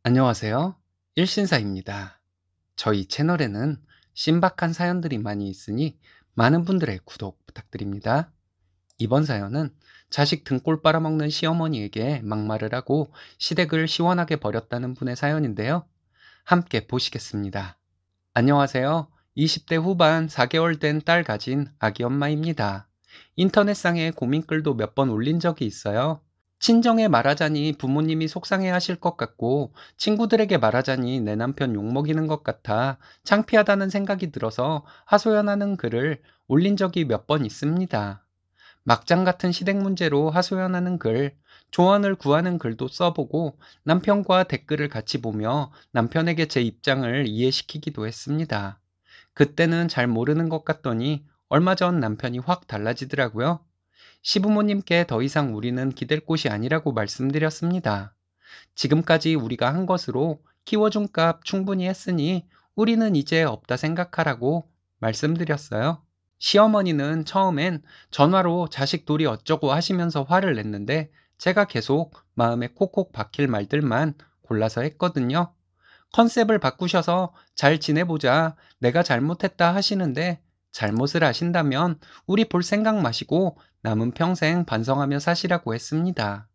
안녕하세요. 일신사입니다. 저희 채널에는 신박한 사연들이 많이 있으니 많은 분들의 구독 부탁드립니다. 이번 사연은 자식 등골 빨아먹는 시어머니에게 막말을 하고 시댁을 시원하게 버렸다는 분의 사연인데요. 함께 보시겠습니다. 안녕하세요. 20대 후반 4개월 된 딸 가진 아기 엄마입니다. 인터넷상에 고민글도 몇 번 올린 적이 있어요. 친정에 말하자니 부모님이 속상해 하실 것 같고, 친구들에게 말하자니 내 남편 욕먹이는 것 같아 창피하다는 생각이 들어서 하소연하는 글을 올린 적이 몇 번 있습니다. 막장 같은 시댁 문제로 하소연하는 글, 조언을 구하는 글도 써보고 남편과 댓글을 같이 보며 남편에게 제 입장을 이해시키기도 했습니다. 그때는 잘 모르는 것 같더니 얼마 전 남편이 확 달라지더라고요. 시부모님께 더 이상 우리는 기댈 곳이 아니라고 말씀드렸습니다. 지금까지 우리가 한 것으로 키워준 값 충분히 했으니 우리는 이제 없다 생각하라고 말씀드렸어요. 시어머니는 처음엔 전화로 자식 돌이 어쩌고 하시면서 화를 냈는데 제가 계속 마음에 콕콕 박힐 말들만 골라서 했거든요. 컨셉을 바꾸셔서 잘 지내보자, 내가 잘못했다 하시는데 잘못을 하신다면 우리 볼 생각 마시고 남은 평생 반성하며 사시라고 했습니다.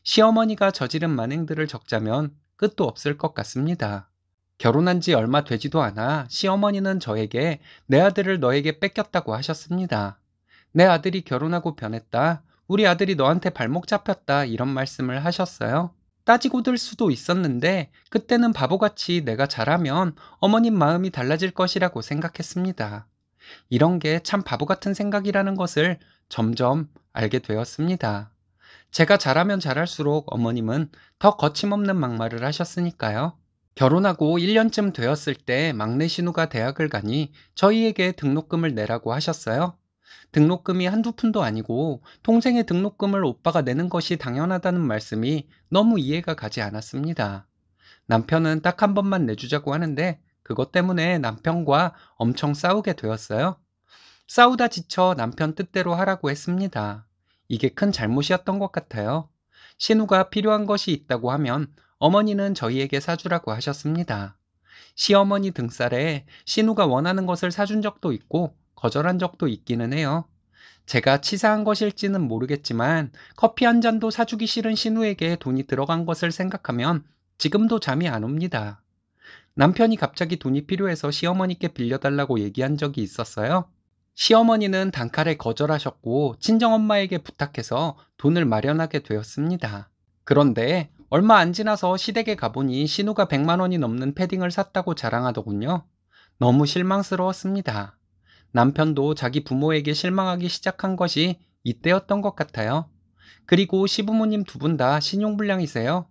시어머니가 저지른 만행들을 적자면 끝도 없을 것 같습니다. 결혼한 지 얼마 되지도 않아 시어머니는 저에게 내 아들을 너에게 뺏겼다고 하셨습니다. 내 아들이 결혼하고 변했다. 우리 아들이 너한테 발목 잡혔다. 이런 말씀을 하셨어요. 따지고 들 수도 있었는데 그때는 바보같이 내가 잘하면 어머님 마음이 달라질 것이라고 생각했습니다. 이런 게 참 바보 같은 생각이라는 것을 점점 알게 되었습니다. 제가 잘하면 잘할수록 어머님은 더 거침없는 막말을 하셨으니까요. 결혼하고 1년쯤 되었을 때 막내 신우가 대학을 가니 저희에게 등록금을 내라고 하셨어요. 등록금이 한두 푼도 아니고 동생의 등록금을 오빠가 내는 것이 당연하다는 말씀이 너무 이해가 가지 않았습니다. 남편은 딱 한 번만 내주자고 하는데 그것 때문에 남편과 엄청 싸우게 되었어요. 싸우다 지쳐 남편 뜻대로 하라고 했습니다. 이게 큰 잘못이었던 것 같아요. 신우가 필요한 것이 있다고 하면 어머니는 저희에게 사주라고 하셨습니다. 시어머니 등살에 신우가 원하는 것을 사준 적도 있고 거절한 적도 있기는 해요. 제가 치사한 것일지는 모르겠지만 커피 한 잔도 사주기 싫은 신우에게 돈이 들어간 것을 생각하면 지금도 잠이 안 옵니다. 남편이 갑자기 돈이 필요해서 시어머니께 빌려달라고 얘기한 적이 있었어요. 시어머니는 단칼에 거절하셨고 친정엄마에게 부탁해서 돈을 마련하게 되었습니다. 그런데 얼마 안 지나서 시댁에 가보니 신우가 100만 원이 넘는 패딩을 샀다고 자랑하더군요. 너무 실망스러웠습니다. 남편도 자기 부모에게 실망하기 시작한 것이 이때였던 것 같아요. 그리고 시부모님 두 분 다 신용불량이세요.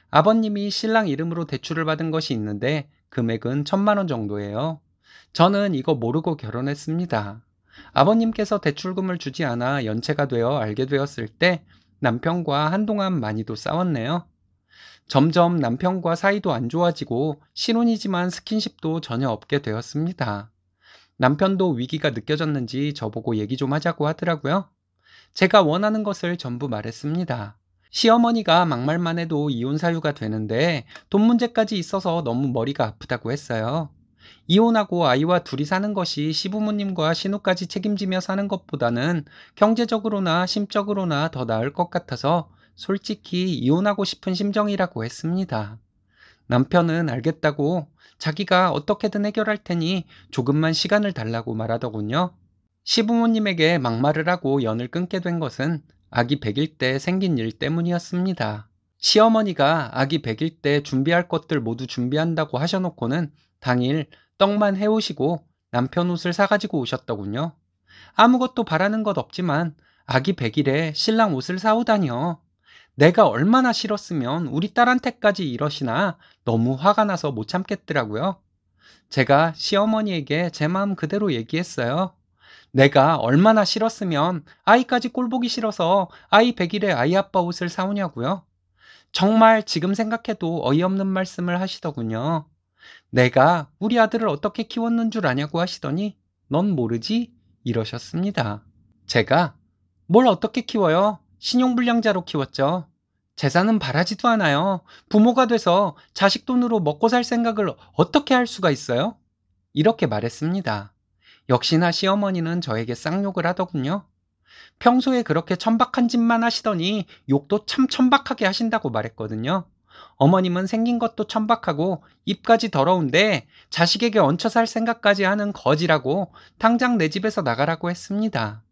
아버님이 신랑 이름으로 대출을 받은 것이 있는데 금액은 1,000만 원 정도예요. 저는 이거 모르고 결혼했습니다. 아버님께서 대출금을 주지 않아 연체가 되어 알게 되었을 때 남편과 한동안 많이도 싸웠네요. 점점 남편과 사이도 안 좋아지고 신혼이지만 스킨십도 전혀 없게 되었습니다. 남편도 위기가 느껴졌는지 저보고 얘기 좀 하자고 하더라고요. 제가 원하는 것을 전부 말했습니다. 시어머니가 막말만 해도 이혼 사유가 되는데 돈 문제까지 있어서 너무 머리가 아프다고 했어요. 이혼하고 아이와 둘이 사는 것이 시부모님과 신우까지 책임지며 사는 것보다는 경제적으로나 심적으로나 더 나을 것 같아서 솔직히 이혼하고 싶은 심정이라고 했습니다. 남편은 알겠다고 자기가 어떻게든 해결할 테니 조금만 시간을 달라고 말하더군요. 시부모님에게 막말을 하고 연을 끊게 된 것은 아기 100일 때 생긴 일 때문이었습니다. 시어머니가 아기 100일 때 준비할 것들 모두 준비한다고 하셔놓고는 당일 떡만 해오시고 남편 옷을 사가지고 오셨더군요. 아무것도 바라는 것 없지만 아기 100일에 신랑 옷을 사오다니요. 내가 얼마나 싫었으면 우리 딸한테까지 이러시나 너무 화가 나서 못 참겠더라고요. 제가 시어머니에게 제 마음 그대로 얘기했어요. 내가 얼마나 싫었으면 아이까지 꼴보기 싫어서 아이 100일에 아이 아빠 옷을 사오냐고요. 정말 지금 생각해도 어이없는 말씀을 하시더군요. 내가 우리 아들을 어떻게 키웠는 줄 아냐고 하시더니 넌 모르지? 이러셨습니다. 제가 뭘 어떻게 키워요? 신용불량자로 키웠죠. 재산은 바라지도 않아요. 부모가 돼서 자식 돈으로 먹고 살 생각을 어떻게 할 수가 있어요? 이렇게 말했습니다. 역시나 시어머니는 저에게 쌍욕을 하더군요. 평소에 그렇게 천박한 짓만 하시더니 욕도 참 천박하게 하신다고 말했거든요. 어머님은 생긴 것도 천박하고 입까지 더러운데 자식에게 얹혀 살 생각까지 하는 거지라고 당장 내 집에서 나가라고 했습니다.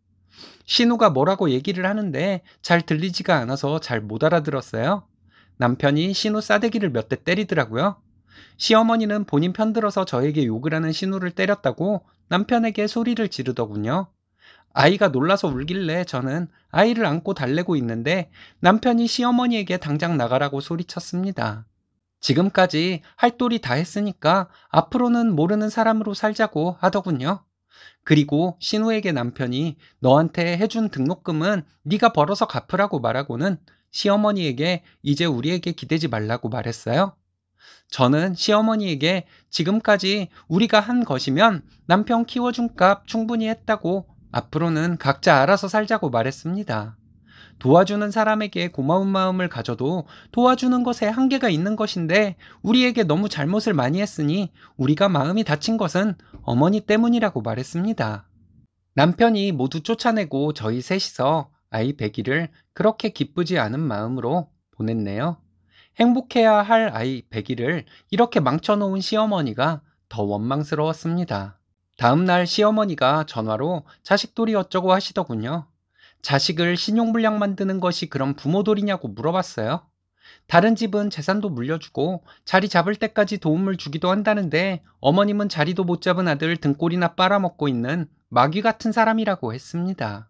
신우가 뭐라고 얘기를 하는데 잘 들리지가 않아서 잘 못 알아들었어요. 남편이 신우 싸대기를 몇 대 때리더라고요. 시어머니는 본인 편들어서 저에게 욕을 하는 신우를 때렸다고 남편에게 소리를 지르더군요. 아이가 놀라서 울길래 저는 아이를 안고 달래고 있는데 남편이 시어머니에게 당장 나가라고 소리쳤습니다. 지금까지 할 도리 다 했으니까 앞으로는 모르는 사람으로 살자고 하더군요. 그리고 신우에게 남편이 너한테 해준 등록금은 네가 벌어서 갚으라고 말하고는 시어머니에게 이제 우리에게 기대지 말라고 말했어요. 저는 시어머니에게 지금까지 우리가 한 것이면 남편 키워준 값 충분히 했다고 앞으로는 각자 알아서 살자고 말했습니다. 도와주는 사람에게 고마운 마음을 가져도 도와주는 것에 한계가 있는 것인데 우리에게 너무 잘못을 많이 했으니 우리가 마음이 다친 것은 어머니 때문이라고 말했습니다. 남편이 모두 쫓아내고 저희 셋이서 아이 100일을 그렇게 기쁘지 않은 마음으로 보냈네요. 행복해야 할 아이 100일을 이렇게 망쳐놓은 시어머니가 더 원망스러웠습니다. 다음날 시어머니가 전화로 자식돌이 어쩌고 하시더군요. 자식을 신용불량 만드는 것이 그런 부모돌이냐고 물어봤어요. 다른 집은 재산도 물려주고 자리 잡을 때까지 도움을 주기도 한다는데 어머님은 자리도 못 잡은 아들 등골이나 빨아먹고 있는 마귀 같은 사람이라고 했습니다.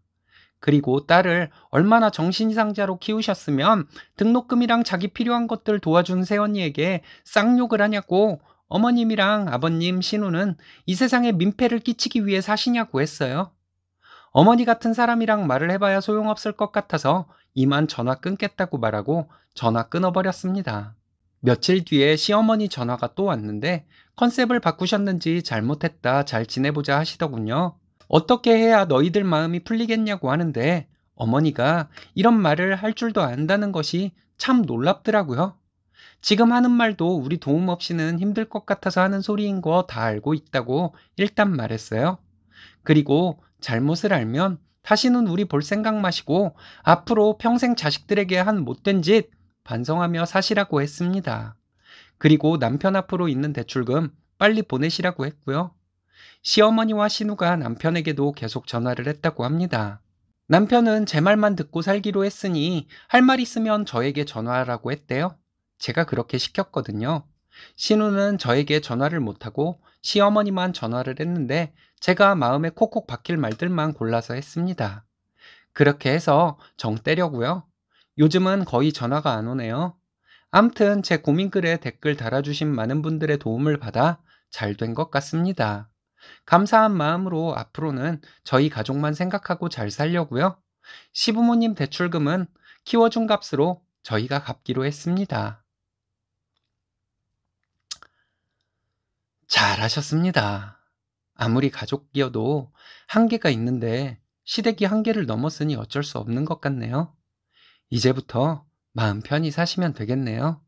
그리고 딸을 얼마나 정신이상자로 키우셨으면 등록금이랑 자기 필요한 것들 도와준 새언니에게 쌍욕을 하냐고 어머님이랑 아버님 신우는 이 세상에 민폐를 끼치기 위해 사시냐고 했어요. 어머니 같은 사람이랑 말을 해봐야 소용없을 것 같아서 이만 전화 끊겠다고 말하고 전화 끊어버렸습니다. 며칠 뒤에 시어머니 전화가 또 왔는데 컨셉을 바꾸셨는지 잘못했다 잘 지내보자 하시더군요. 어떻게 해야 너희들 마음이 풀리겠냐고 하는데 어머니가 이런 말을 할 줄도 안다는 것이 참 놀랍더라고요. 지금 하는 말도 우리 도움 없이는 힘들 것 같아서 하는 소리인 거 다 알고 있다고 일단 말했어요. 그리고 잘못을 알면 다시는 우리 볼 생각 마시고 앞으로 평생 자식들에게 한 못된 짓 반성하며 사시라고 했습니다. 그리고 남편 앞으로 있는 대출금 빨리 보내시라고 했고요. 시어머니와 신우가 남편에게도 계속 전화를 했다고 합니다. 남편은 제 말만 듣고 살기로 했으니 할 말 있으면 저에게 전화하라고 했대요. 제가 그렇게 시켰거든요. 신우는 저에게 전화를 못하고 시어머니만 전화를 했는데 제가 마음에 콕콕 박힐 말들만 골라서 했습니다. 그렇게 해서 정 떼려고요. 요즘은 거의 전화가 안 오네요. 암튼 제 고민글에 댓글 달아주신 많은 분들의 도움을 받아 잘 된 것 같습니다. 감사한 마음으로 앞으로는 저희 가족만 생각하고 잘 살려고요. 시부모님 대출금은 키워준 값으로 저희가 갚기로 했습니다. 잘하셨습니다. 아무리 가족이어도 한계가 있는데 시댁이 한계를 넘었으니 어쩔 수 없는 것 같네요. 이제부터 마음 편히 사시면 되겠네요.